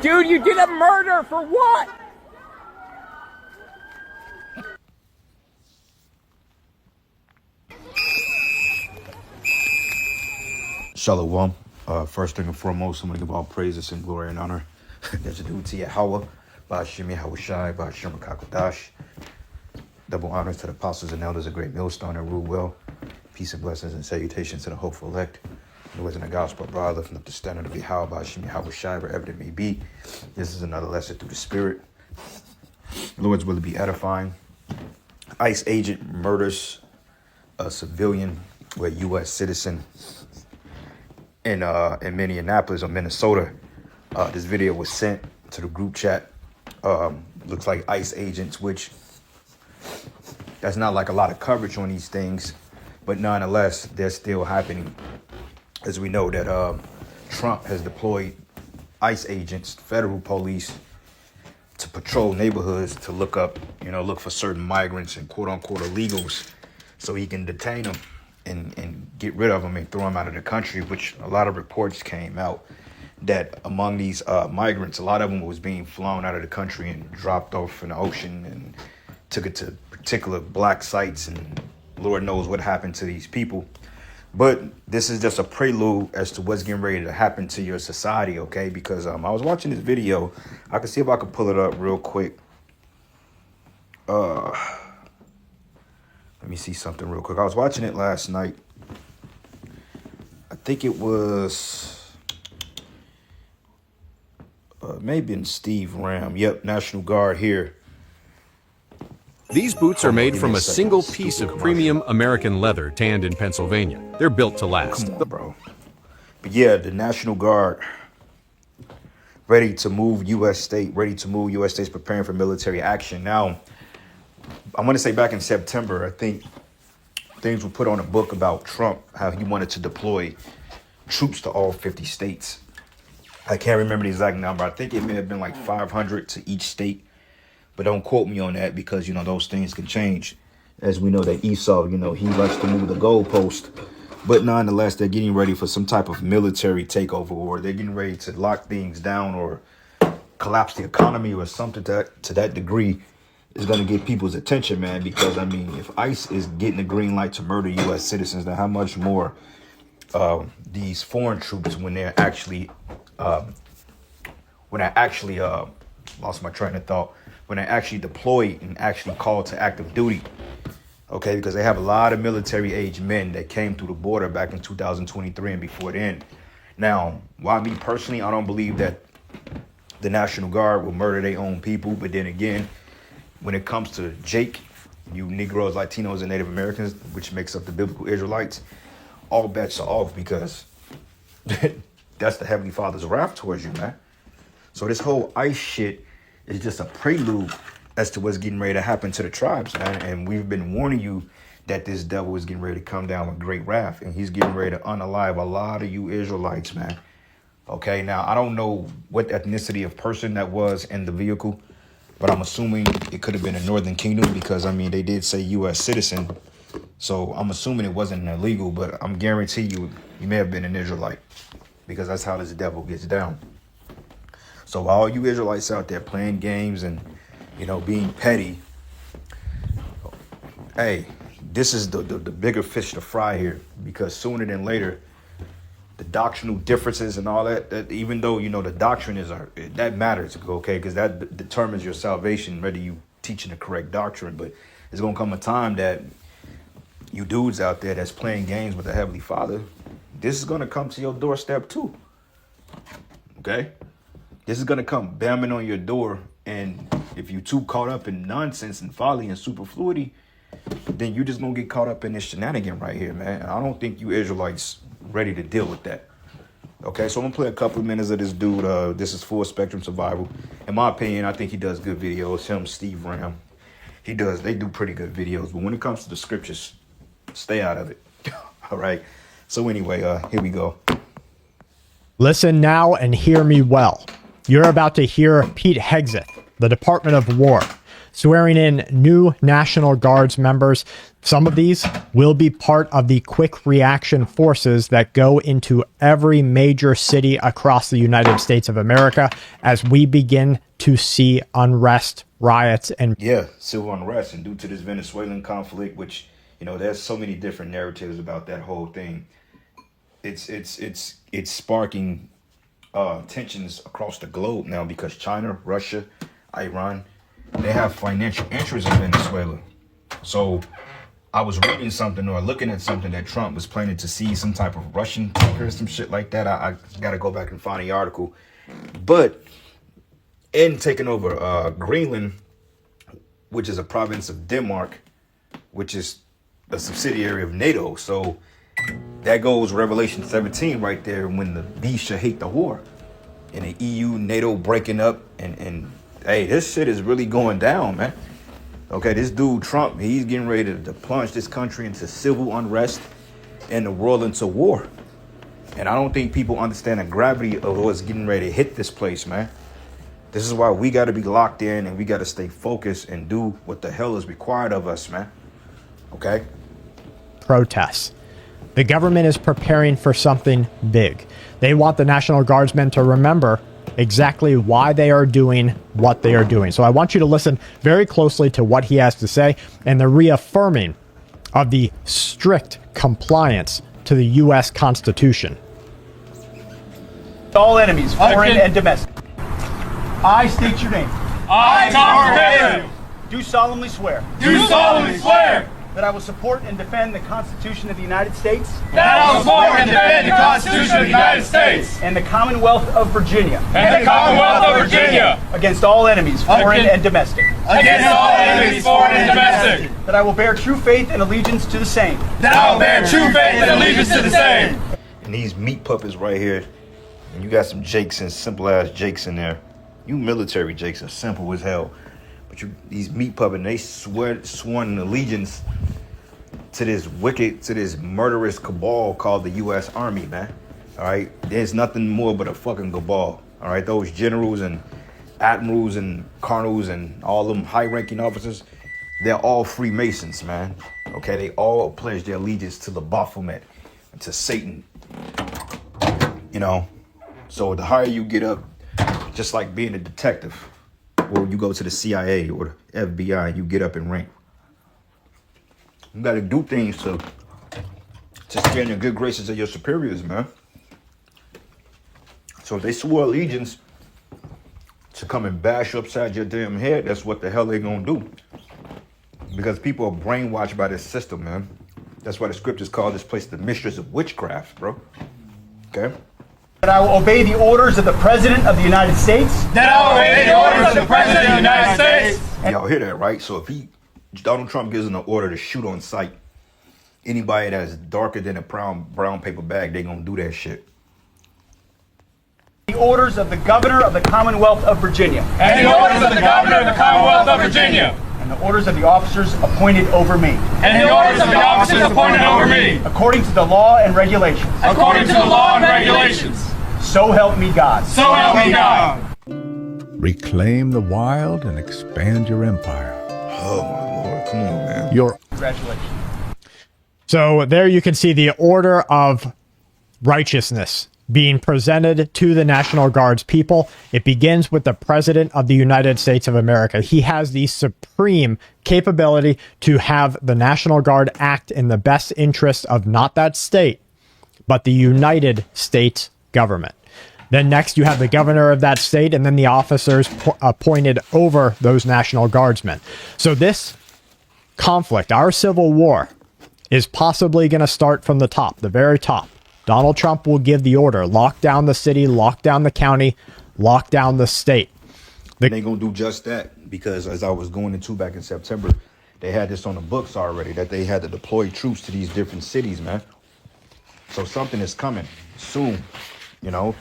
Dude, you did a murder for what? Shalom. First thing and foremost, I'm going to give all praises and glory and honor that's due to YAHAWAH, BAHASHAM, YAHAWASHI, BAHASHAM QADASH. Double honors to the apostles and elders of Great Millstone and rule well. Peace and blessings and salutations to the hopeful elect. Who is in the gospel abroad, lifting up the standard of YAHAWAH, BAHASHAM, YAHAWASHI, wherever it may be. This is another lesson through the Spirit. The Lord's will be edifying. ICE agent murders a civilian with U.S. citizen in Minneapolis or Minnesota. This video was sent to the group chat. Looks like ICE agents, which that's not like a lot of coverage on these things, but nonetheless, they're still happening. As we know that Trump has deployed ICE agents, federal police, to patrol neighborhoods to look for certain migrants and quote unquote illegals, so he can detain them and get rid of them and throw them out of the country, which a lot of reports came out that among these migrants, a lot of them was being flown out of the country and dropped off in the ocean and took it to particular black sites, and Lord knows what happened to these people. But this is just a prelude as to what's getting ready to happen to your society, okay? Because I was watching this video. I can see if I can pull it up real quick. Let me see something real quick. I was watching it last night. I think it was maybe in Steve Ram. Yep, National Guard here. These boots are made from a single piece of premium American leather tanned in Pennsylvania. They're built to last. Come on, bro. But yeah, the National Guard ready to move U.S. states preparing for military action. Now, I want to say back in September, I think things were put on a book about Trump, how he wanted to deploy troops to all 50 states. I can't remember the exact number. I think it may have been like 500 to each state. But don't quote me on that because, those things can change. As we know that Esau, he likes to move the goalpost. But nonetheless, they're getting ready for some type of military takeover, or they're getting ready to lock things down or collapse the economy or something to that degree is going to get people's attention, man. Because, if ICE is getting the green light to murder U.S. citizens, then how much more these foreign troops when they're actually lost my train of thought. When they're actually deployed and actually called to active duty, okay, because they have a lot of military-age men that came through the border back in 2023 and before then. Now, while me personally, I don't believe that the National Guard will murder their own people, but then again, when it comes to Jake, you Negroes, Latinos, and Native Americans, which makes up the biblical Israelites, all bets are off because that's the Heavenly Father's wrath towards you, man. So this whole ICE shit is just a prelude as to what's getting ready to happen to the tribes, man. And we've been warning you that this devil is getting ready to come down with great wrath, and he's getting ready to unalive a lot of you Israelites, man. Okay, now I don't know what ethnicity of person that was in the vehicle, but I'm assuming it could have been a Northern Kingdom because, they did say U.S. citizen. So I'm assuming it wasn't illegal, but I'm guarantee you may have been an Israelite because that's how this devil gets down. So all you Israelites out there playing games and, being petty, hey, this is the bigger fish to fry here, because sooner than later, the doctrinal differences and all that even though, the doctrine that matters, okay, because that determines your salvation, whether you teaching the correct doctrine. But there's going to come a time that you dudes out there that's playing games with the Heavenly Father, this is going to come to your doorstep too, okay? This is going to come banging on your door, and if you're too caught up in nonsense and folly and superfluity, then you're just going to get caught up in this shenanigan right here, man. And I don't think you Israelites ready to deal with that. Okay, so I'm going to play a couple of minutes of this dude. This is Full Spectrum Survival. In my opinion, I think he does good videos. Him, Steve Ram, they do pretty good videos. But when it comes to the scriptures, stay out of it. All right. So anyway, here we go. Listen now and hear me well. You're about to hear Pete Hegseth, the Department of War, swearing in new National Guards members. Some of these will be part of the quick reaction forces that go into every major city across the United States of America as we begin to see unrest, riots, and civil unrest. And due to this Venezuelan conflict, which, you know, there's so many different narratives about that whole thing. It's sparking tensions across the globe now because China, Russia, Iran, they have financial interests in Venezuela. So I was reading something or looking at something that Trump was planning to see some type of Russian tanker or some shit like that. I got to go back and find the article. But in taking over Greenland, which is a province of Denmark, which is a subsidiary of NATO. So that goes Revelation 17 right there, when the beast shall hate the whore. And the EU, NATO breaking up. And hey, this shit is really going down, man. Okay, this dude, Trump, he's getting ready to plunge this country into civil unrest and the world into war. And I don't think people understand the gravity of what's getting ready to hit this place, man. This is why we got to be locked in and we got to stay focused and do what the hell is required of us, man. Okay? protests. The government is preparing for something big. They want the National Guardsmen to remember exactly why they are doing what they are doing. So I want you to listen very closely to what he has to say and the reaffirming of the strict compliance to the U.S. Constitution. All enemies, foreign and domestic. I state your name. I, Tom Taylor, do solemnly swear. do solemnly swear That I will support and defend the Constitution of the United States. that I will support and defend the Constitution of the United States And the Commonwealth of Virginia. and the Commonwealth of Virginia Against all enemies, foreign and domestic. against all enemies, foreign and domestic. That I will bear true faith and allegiance to the same. That I will bear true faith and allegiance to the same. And these meat puppets right here, and you got some Jakes and simple ass Jakes in there. You military Jakes are simple as hell. But these meat puppets, they sworn allegiance to this wicked, to this murderous cabal called the U.S. Army, man. All right? There's nothing more but a fucking cabal. All right? Those generals and admirals and colonels and all them high-ranking officers, they're all Freemasons, man. Okay? They all pledge their allegiance to the Baphomet and to Satan. You know? So the higher you get up, just like being a detective, or you go to the CIA or the FBI, you get up in rank. You got to do things to stay in the good graces of your superiors, man. So if they swore allegiance to come and bash you upside your damn head, that's what the hell they gonna do. Because people are brainwashed by this system, man. That's why the scriptures call this place the mistress of witchcraft, bro. Okay? That I will obey the orders of the President of the United States. That I will obey the orders of the President of the United States. Y'all hear that, right? So if Donald Trump gives an order to shoot on sight, anybody that's darker than a brown paper bag, they gonna do that shit. The orders of the Governor of the Commonwealth of Virginia. And the orders of the Governor of the Commonwealth of Virginia. And the orders of the officers appointed over me. And the orders of the officers appointed over me. According to the law and regulations. According to the law and regulations. So help me God. So help me God. Reclaim the wild and expand your empire. Oh my Lord, come on, man. Your Congratulations. So there you can see the order of righteousness being presented to the National Guard's people. It begins with the President of the United States of America. He has the supreme capability to have the National Guard act in the best interest of not that state, but the United States government. Then next you have the governor of that state and then the officers appointed over those National Guardsmen. So this conflict, our civil war, is possibly going to start from the top, the very top. Donald Trump will give the order, lock down the city, lock down the county, lock down the state. They gonna do just that because as I was going into back in September, they had this on the books already that they had to deploy troops to these different cities, man. So something is coming soon, you know.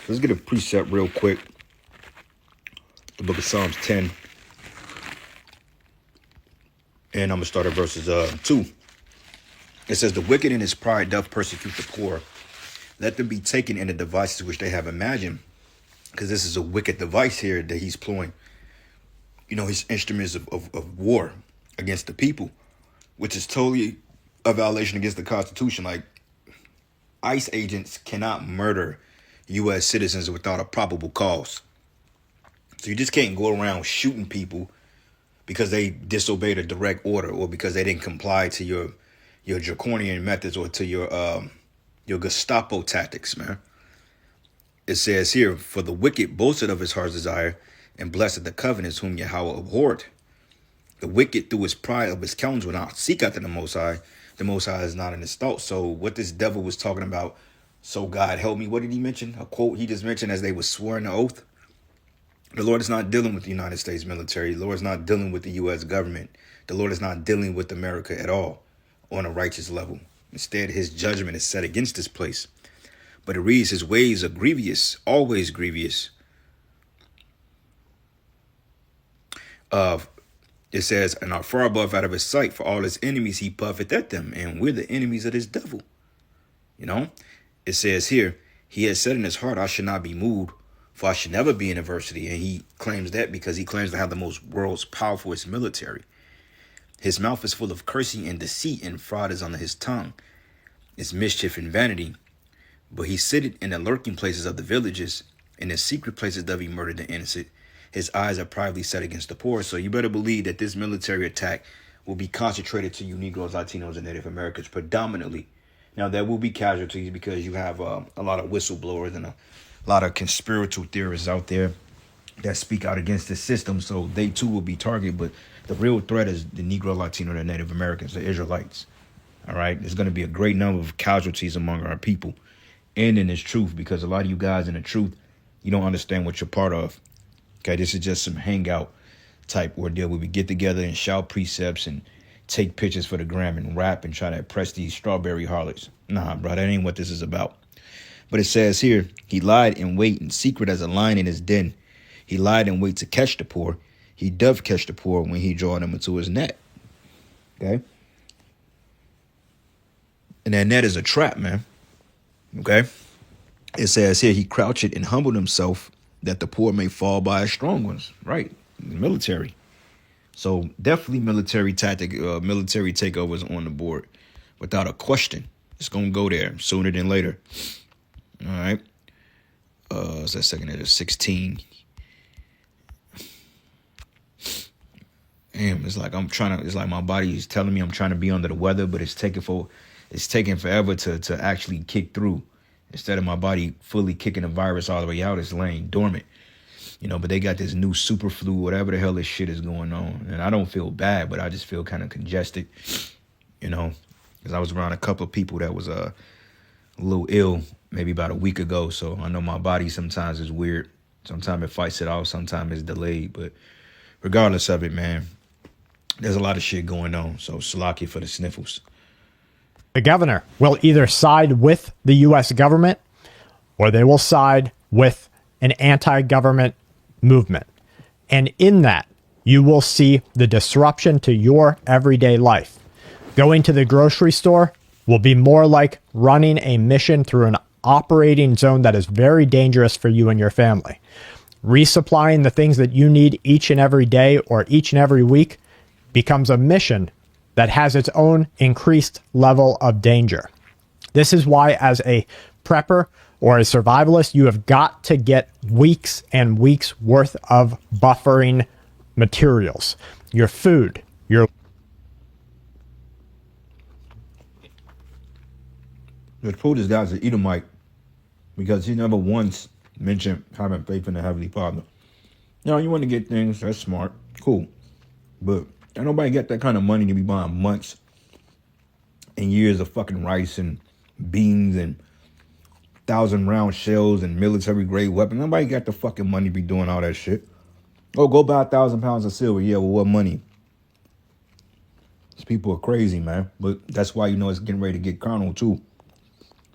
Let's get a precept real quick. The book of Psalms 10. And I'm gonna start at verses 2. It says, the wicked in his pride doth persecute the poor. Let them be taken in the devices which they have imagined. Because this is a wicked device here that he's ploying. his instruments of war against the people, which is totally a violation against the Constitution. Like, ICE agents cannot murder U.S. citizens without a probable cause. So you just can't go around shooting people because they disobeyed a direct order or because they didn't comply to your draconian methods or to your Gestapo tactics, man. It says here, for the wicked boasted of his heart's desire and blessed the covenants whom Yahweh abhorred. The wicked through his pride of his countenance will not seek after the Most High. The Most High is not in his thoughts. So what this devil was talking about, so God help me, what did he mention? A quote he just mentioned as they were swearing the oath. The Lord is not dealing with the United States military. The Lord is not dealing with the U.S. government. The Lord is not dealing with America at all on a righteous level. Instead, his judgment is set against this place. But it reads, his ways are grievous, always grievous. It says, and are far above out of his sight, for all his enemies he puffeth at them, and we're the enemies of this devil. It says here, he has said in his heart, I should not be moved, for I should never be in adversity. And he claims that because he claims to have the world's powerfulest military. His mouth is full of cursing and deceit, and fraud is under his tongue. It's mischief and vanity. But he sitteth in the lurking places of the villages. In the secret places doth he murder the innocent. His eyes are privately set against the poor. So you better believe that this military attack will be concentrated to you Negroes, Latinos, and Native Americans predominantly. Now, there will be casualties because you have a lot of whistleblowers and a lot of conspiratorial theorists out there that speak out against the system. So they too will be targeted. But the real threat is the Negro, Latino, and Native Americans, the Israelites. All right. There's going to be a great number of casualties among our people. And in this truth, because a lot of you guys in the truth, you don't understand what you're part of. Okay, this is just some hangout type ordeal where we get together and shout precepts and take pictures for the gram and rap and try to impress these strawberry harlots. Nah, bro, that ain't what this is about. But it says here, he lied in wait in secret as a lion in his den. He lied in wait to catch the poor. He doth catch the poor when he draw them into his net. Okay? And that net is a trap, man. Okay? It says here, he crouched and humbled himself that the poor may fall by his strong ones. Right? The military. So definitely military tactic, military takeovers on the board. Without a question. It's going to go there sooner than later. All right. It's that second at 16. Damn, it's like it's like my body is telling me I'm trying to be under the weather, but it's taking forever to actually kick through. Instead of my body fully kicking the virus all the way out, it's laying dormant. But they got this new super flu, whatever the hell this shit is going on. And I don't feel bad, but I just feel kind of congested, because I was around a couple of people that was a little ill maybe about a week ago. So I know my body sometimes is weird. Sometimes it fights it off. Sometimes it's delayed. But regardless of it, man, there's a lot of shit going on. So Salaki for the sniffles. The governor will either side with the U.S. government or they will side with an anti-government movement. And in that, you will see the disruption to your everyday life. Going to the grocery store will be more like running a mission through an operating zone that is very dangerous for you and your family. Resupplying the things that you need each and every day or each and every week becomes a mission that has its own increased level of danger. This is why, as a prepper or a survivalist, you have got to get weeks and weeks worth of buffering materials. Your food, your... The truth guy's an Edomite because he never once mentioned having faith in the Heavenly Father. You want to get things, that's smart, cool. But ain't nobody got that kind of money to be buying months and years of fucking rice and beans and 1,000-round shells and military-grade weapons. Nobody got the fucking money to be doing all that shit. Oh, go buy 1,000 pounds of silver. Yeah, well, what money? These people are crazy, man. But that's why it's getting ready to get carnal, too.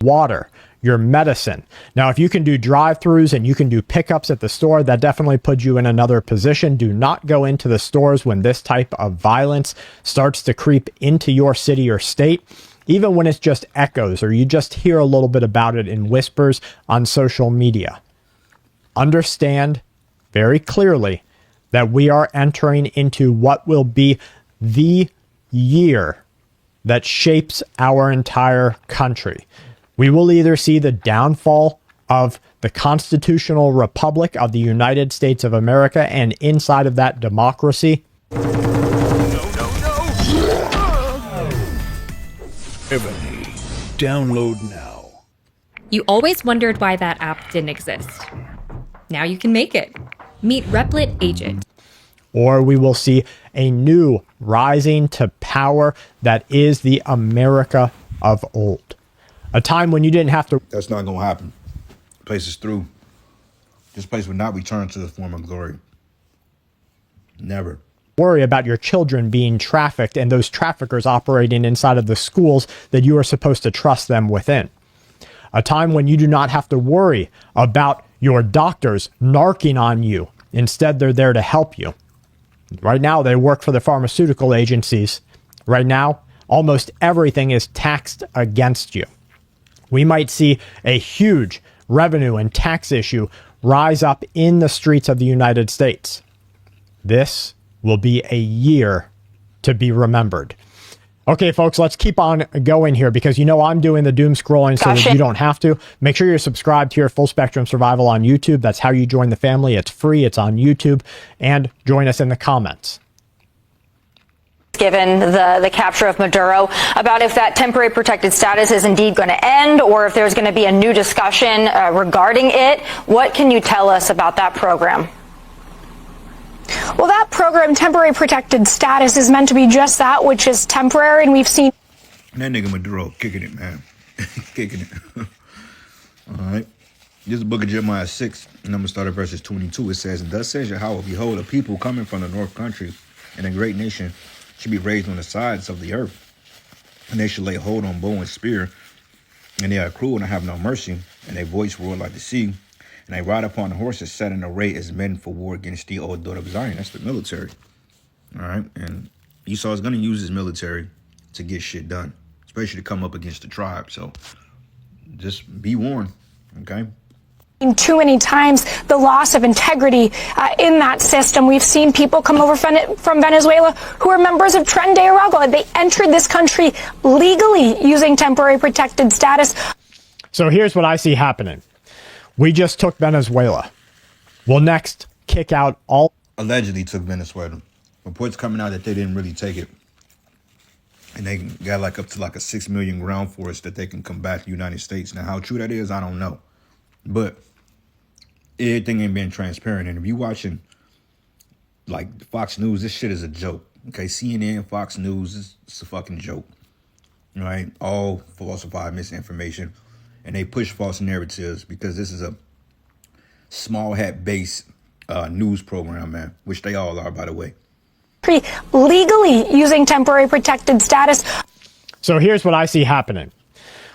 Water, your medicine. Now, if you can do drive-thrus and you can do pickups at the store, that definitely puts you in another position. Do not go into the stores when this type of violence starts to creep into your city or state, even when it's just echoes or you just hear a little bit about it in whispers on social media. Understand very clearly that we are entering into what will be the year that shapes our entire country. We will either see the downfall of the constitutional republic of the United States of America, and inside of that democracy, Ebony. Download now. You always wondered why that app didn't exist. Now you can make it. Meet Replit Agent. or we will see a new rising to power that is the America of old. A time when you didn't have to. That's not going to happen. The place is through. This place will not return to the former glory. Never. Worry about your children being trafficked and those traffickers operating inside of the schools that you are supposed to trust them within. A time when you do not have to worry about your doctors narking on you. Instead, they're there to help you. Right now, they work for the pharmaceutical agencies. Right now, almost everything is taxed against you. We might see a huge revenue and tax issue rise up in the streets of the United States. This will be a year to be remembered. Okay, folks, let's keep on going here because you know I'm doing the doom scrolling so that you don't have to. Make sure you're subscribed here, Full Spectrum Survival on YouTube. That's how you join the family. It's free. It's on YouTube. And join us in the comments. Given the capture of Maduro, about if that temporary protected status is indeed going to end or if there's going to be a new discussion regarding it. What can you tell us about that program? Well, that program, temporary protected status, is meant to be just that, which is temporary, and we've seen... That nigga Maduro kicking it, man. Kicking it. All right. This is the book of Jeremiah 6, and I'm going to start at verses 22. It says, "And thus says Yahawah, behold, a people coming from the north country, and a great nation should be raised on the sides of the earth. And they should lay hold on bow and spear, and they are cruel and have no mercy, and their voice roar like the sea. And they ride upon horses set in array as men for war against the old daughter of Zion." That's the military. All right. And Esau is going to use his military to get shit done, especially to come up against the tribe. So just be warned. Okay. Too many times the loss of integrity in that system. We've seen people come over from Venezuela who are members of Tren de Aragua. They entered this country legally using temporary protected status. So here's what I see happening. We just took Venezuela. We'll next kick out all... Allegedly took Venezuela. Reports coming out that they didn't really take it. And they got like up to like a 6 million ground force that they can combat the United States. Now, how true that is, I don't know. But everything ain't been transparent. And if you watching like Fox News, this shit is a joke. Okay, CNN, Fox News, it's a fucking joke. Right? All falsified misinformation. And they push false narratives because this is a small hat based news program, man, which they all are, by the way. Legally using temporary protected status. So here's what I see happening.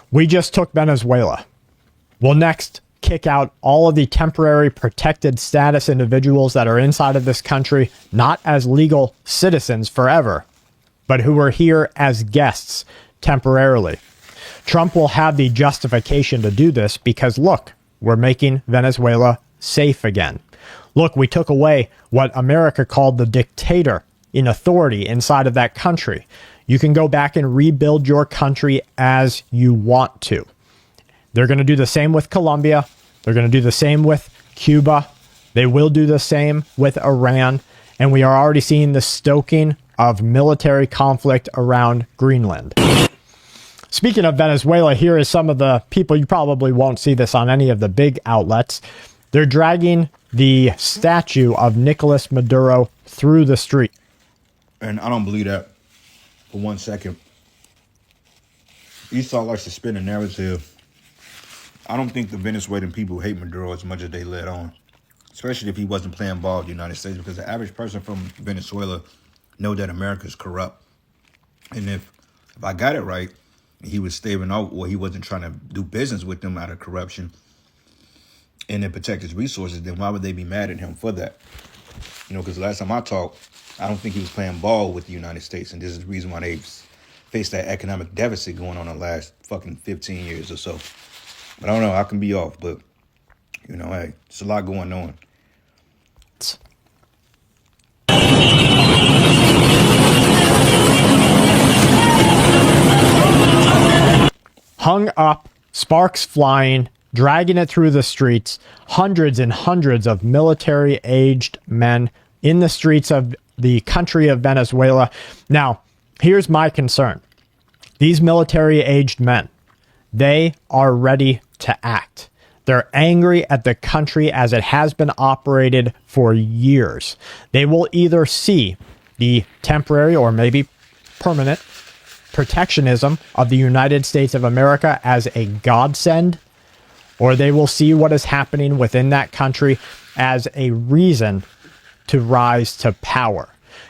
We just took Venezuela. We'll next kick out all of the temporary protected status individuals that are inside of this country, not as legal citizens forever, but who are here as guests temporarily. Trump will have the justification to do this because, look, we're making Venezuela safe again. Look, we took away what America called the dictator in authority inside of that country. You can go back and rebuild your country as you want to. They're going to do the same with Colombia. They're going to do the same with Cuba. They will do the same with Iran. And we are already seeing the stoking of military conflict around Greenland. Speaking of Venezuela, here is some of the people. You probably won't see this on any of the big outlets. They're dragging the statue of Nicolas Maduro through the street. And I don't believe that for 1 second. Esau likes to spin a narrative. I don't think the Venezuelan people hate Maduro as much as they let on, especially if he wasn't playing ball with the United States, because the average person from Venezuela know that America is corrupt. And if I got it right, he was staving out, or he wasn't trying to do business with them out of corruption and then protect his resources, then why would they be mad at him for that? You know, because last time I talked, I don't think he was playing ball with the United States. And this is the reason why they faced that economic deficit going on the last fucking 15 years or so. But I don't know, I can be off, but, you know, hey, it's a lot going on. hung up, sparks flying, dragging it through the streets, hundreds and hundreds of military-aged men in the streets of the country of Venezuela. Now, here's my concern. These military-aged men, they are ready to act. They're angry at the country as it has been operated for years. They will either see the temporary or maybe permanent protectionism of the United States of America as a godsend, or they will see what is happening within that country as a reason to rise to power.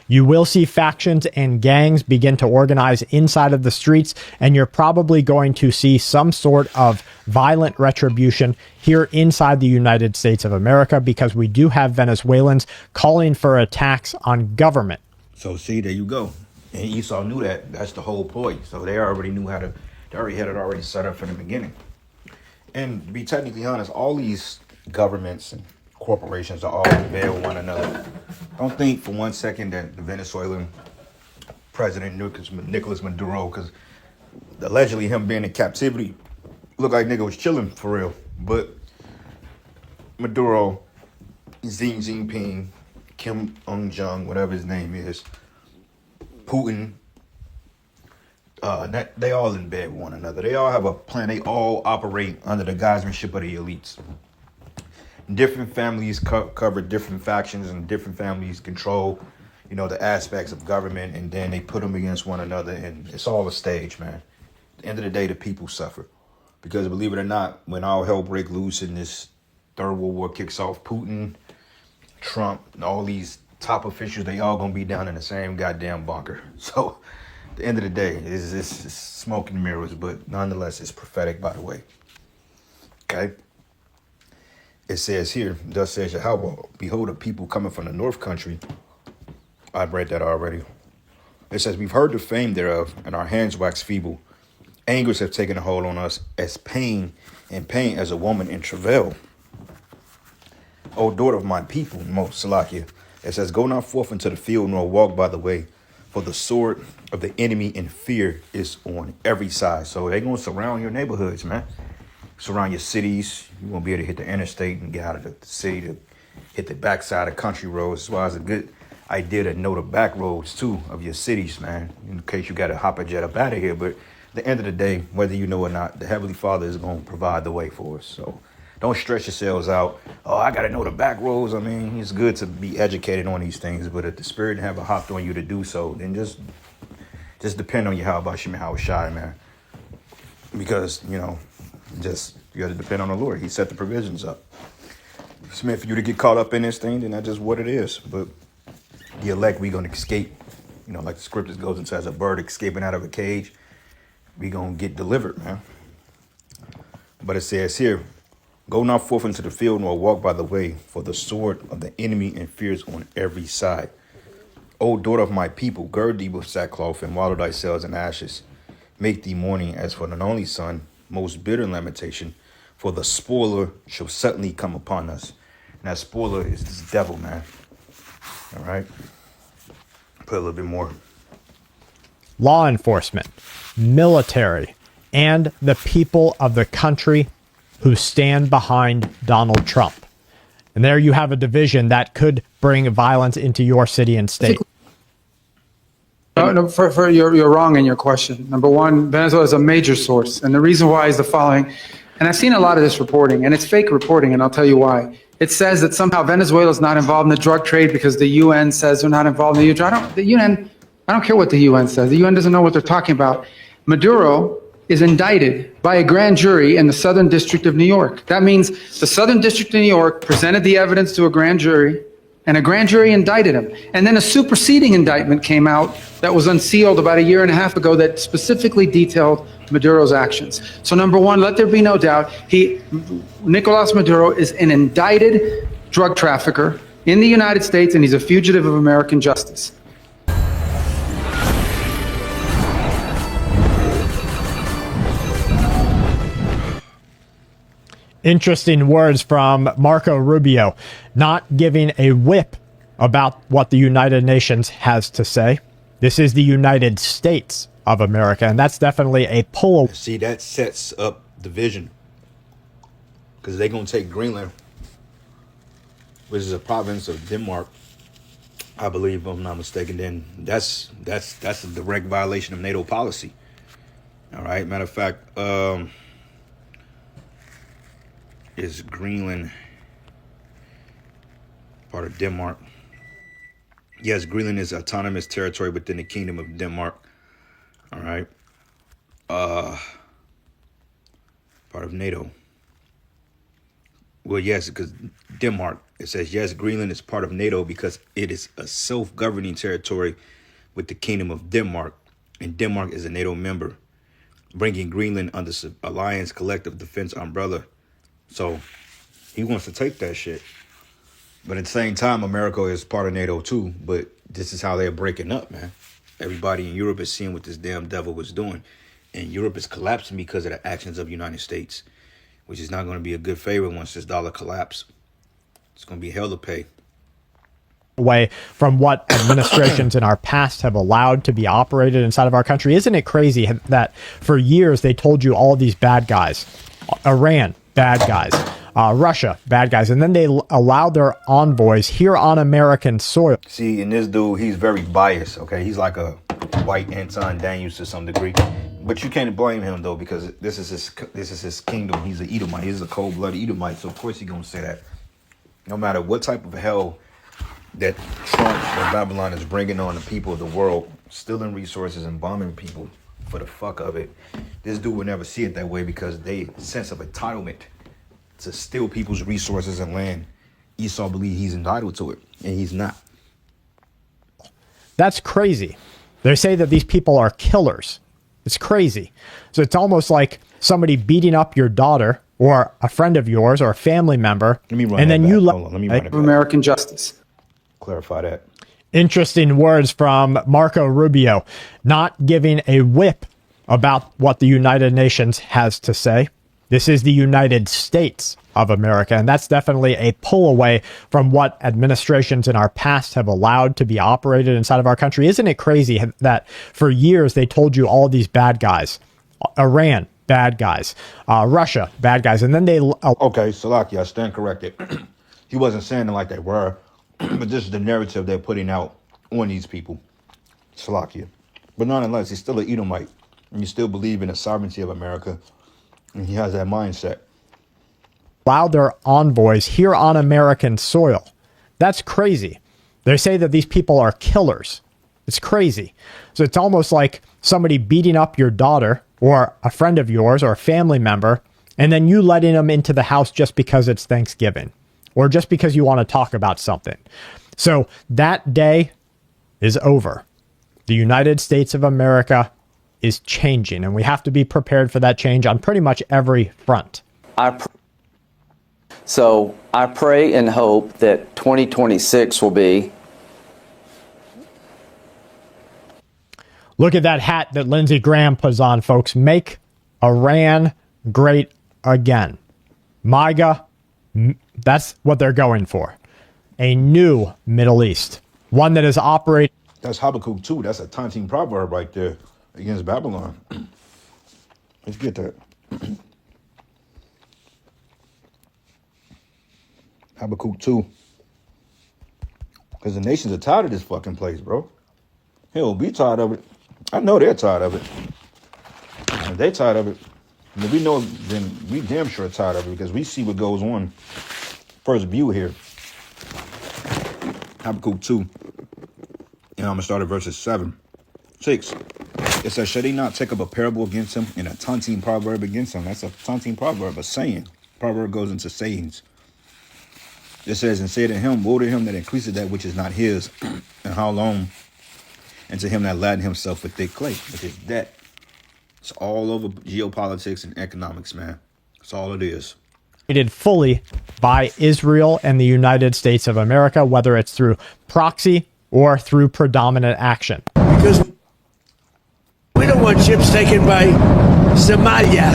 You will see factions and gangs begin to organize inside of the streets, and you're probably going to see some sort of violent retribution here inside the United States of America, because we do have Venezuelans calling for attacks on government. So see, there you go. And Esau knew that. That's the whole point. So they already knew how to, they already had it already set up from the beginning. And to be technically honest, all these governments and corporations are all in bed with one another. Don't think for one second that the Venezuelan president Nicolas Maduro, because allegedly him being in captivity, looked like nigga was chilling for real. But Maduro, Xi Jinping, Kim Jong, whatever his name is, Putin, they all in bed with one another. They all have a plan. They all operate under the guisemanship of the elites. Different families cover different factions, and different families control, you know, the aspects of government, and then they put them against one another, and it's all a stage, man. At the end of the day, the people suffer. Because believe it or not, when all hell breaks loose and this third world war kicks off, Putin, Trump, and all these top officials, they all gonna be down in the same goddamn bunker. So at the end of the day, it's smoke and mirrors, but nonetheless, it's prophetic, by the way. Okay? It says here, thus says Yahawah, behold, a people coming from the north country. I've read that already. It says, we've heard the fame thereof, and our hands wax feeble. Angers have taken a hold on us, as pain as a woman in travail. O daughter of my people, most Salakia. It says, go not forth into the field, nor walk by the way, for the sword of the enemy in fear is on every side. So they're going to surround your neighborhoods, man. Surround your cities. You won't be able to hit the interstate and get out of the city to hit the backside of country roads. That's why it's a good idea to know the back roads, too, of your cities, man, in case you got to hop a jet up out of here. But at the end of the day, whether you know or not, the Heavenly Father is going to provide the way for us. So don't stress yourselves out. Oh, I got to know the back roads. I mean, it's good to be educated on these things, but if the Spirit haven't hopped on you to do so, then just depend on YAHAWASHI, man. Because, you know, you got to depend on the Lord. He set the provisions up. If it's meant for you to get caught up in this thing, then that's just what it is. But the elect, we going to escape. You know, like the scriptures goes and says, a bird escaping out of a cage, we going to get delivered, man. But it says here, go not forth into the field, nor walk by the way, for the sword of the enemy and fears on every side. O daughter of my people, gird thee with sackcloth, and wallow thyself in ashes. Make thee mourning as for an only son, most bitter lamentation, for the spoiler shall suddenly come upon us. And that spoiler is this devil, man. All right. Put a little bit more. Law enforcement, military, and the people of the country who stand behind Donald Trump. And there you have a division that could bring violence into your city and state. No, you're wrong in your question. Number one, Venezuela is a major source. And the reason why is the following. And I've seen a lot of this reporting, and it's fake reporting, and I'll tell you why. It says that somehow Venezuela is not involved in the drug trade because the UN says they're not involved in the drug. I don't care what the UN says. The UN doesn't know what they're talking about. Maduro is indicted by a grand jury in the Southern District of New York. That means the Southern District of New York presented the evidence to a grand jury, and a grand jury indicted him. And then a superseding indictment came out that was unsealed about 1.5 years ago that specifically detailed Maduro's actions. So number one, let there be no doubt, Nicolas Maduro is an indicted drug trafficker in the United States, and he's a fugitive of American justice. Interesting words from Marco Rubio, not giving a whip about what the United Nations has to say. This is the United States of America. And that's definitely a pull. See, that sets up division. Because they're going to take Greenland, which is a province of Denmark, I believe, if I'm not mistaken. Then that's a direct violation of NATO policy. All right. Matter of fact, is Greenland part of Denmark? Yes, Greenland is autonomous territory within the Kingdom of Denmark. All right. Part of NATO. Well, yes, because Denmark, it says, yes, Greenland is part of NATO because it is a self-governing territory with the Kingdom of Denmark, and Denmark is a NATO member, bringing Greenland under Alliance Collective Defense umbrella. So he wants to take that shit. But at the same time, America is part of NATO too, but this is how they're breaking up, man. Everybody in Europe is seeing what this damn devil was doing, and Europe is collapsing because of the actions of the United States, which is not going to be a good favor once this dollar collapses. It's going to be hell to pay. Away from what administrations in our past have allowed to be operated inside of our country. Isn't it crazy that for years they told you all these bad guys? Iran, bad guys. Russia, bad guys. And then they allowed their envoys here on American soil. See, and this dude, he's very biased, okay? He's like a white Anton Daniels to some degree. But you can't blame him, though, because this is his kingdom. He's an Edomite. He's a cold-blooded Edomite, so of course he's going to say that. No matter what type of hell that Trump or Babylon is bringing on the people of the world, stealing resources and bombing people for the fuck of it, this dude will never see it that way because they sense of entitlement to steal people's resources and land. Esau believes he's entitled to it, and he's not. That's crazy. They say that these people are killers. It's crazy. So it's almost like somebody beating up your daughter or a friend of yours or a family member. Let me run and that then back. you Hold on, let me run it back. American justice. Clarify that. Interesting words from Marco Rubio, not giving a whip about what the United Nations has to say. This is the United States of America, and that's definitely a pull away from what administrations in our past have allowed to be operated inside of our country. Isn't it crazy that for years they told you all these bad guys? Iran, bad guys. Russia, bad guys. And then they... Okay, Salaki, I stand corrected. He wasn't saying it like they were, but this is the narrative they're putting out on these people. Salakia. But nonetheless, he's still an Edomite, and you still believe in the sovereignty of America, and he has that mindset. Allow their envoys here on American soil. That's crazy. They say that these people are killers. It's crazy. So it's almost like somebody beating up your daughter or a friend of yours or a family member, and then you letting them into the house just because it's Thanksgiving or just because you want to talk about something. So that day is over. The United States of America is changing, and we have to be prepared for that change on pretty much every front. So I pray and hope that 2026 will be. Look at that hat that Lindsey Graham puts on, folks. Make Iran great again. MAGA, that's what they're going for. A new Middle East. One that is operating. That's Habakkuk 2. That's a taunting proverb right there against Babylon. Let's get that. Habakkuk 2. Because the nations are tired of this fucking place, bro. Hell, we tired of it. I know they're tired of it. If they're tired of it, then we know, then we damn sure tired of it because we see what goes on. First view here. Habakkuk 2. And I'm going to start at verses 7. 6. It says, shall they not take up a parable against him and a taunting proverb against him? That's a taunting proverb, a saying. Proverb goes into sayings. It says, and say to him, woe to him that increases that which is not his, and how long? And to him that laden himself with thick clay, which is debt. It's all over geopolitics and economics, man. That's all it is. Fully by Israel and the United States of America, whether it's through proxy or through predominant action. Because we don't want ships taken by Somalia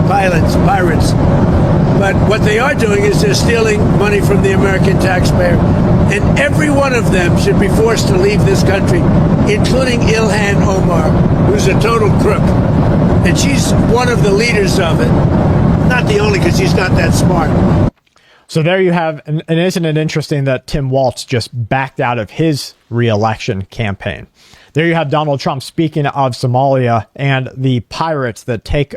pirates. But what they are doing is they're stealing money from the American taxpayer. And every one of them should be forced to leave this country, including Ilhan Omar, who's a total crook. And she's one of the leaders of it. Not the only, because she's not that smart. So there you have, and isn't it interesting that Tim Walz just backed out of his re-election campaign? There you have Donald Trump speaking of Somalia and the pirates that take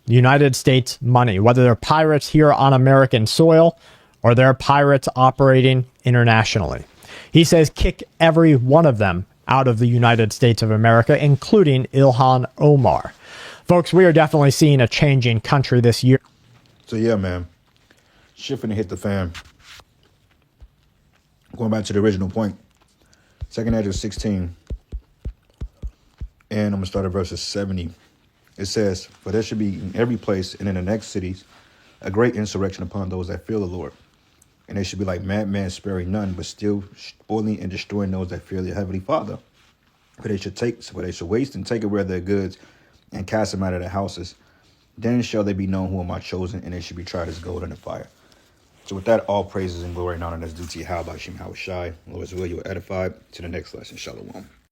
United States money, whether they're pirates here on American soil or they're pirates operating internationally. He says kick every one of them out of the United States of America, including Ilhan Omar. Folks, we are definitely seeing a changing country this year. So yeah, man, shit finna hit the fan. Going back to the original point, 2 Ezra 16, and I'm gonna start at verses 70. It says, "For there should be in every place and in the next cities a great insurrection upon those that fear the Lord. And they should be like madmen, sparing none, but still spoiling and destroying those that fear their heavenly Father. For they should waste and take away their goods and cast them out of their houses. Then shall they be known who are my chosen, and they should be tried as gold in the fire." So with that, all praises and glory and honor that's due to YAHAWASHI, YAHAWASHI. Lord's will, you are edified. To the next lesson. Shalom.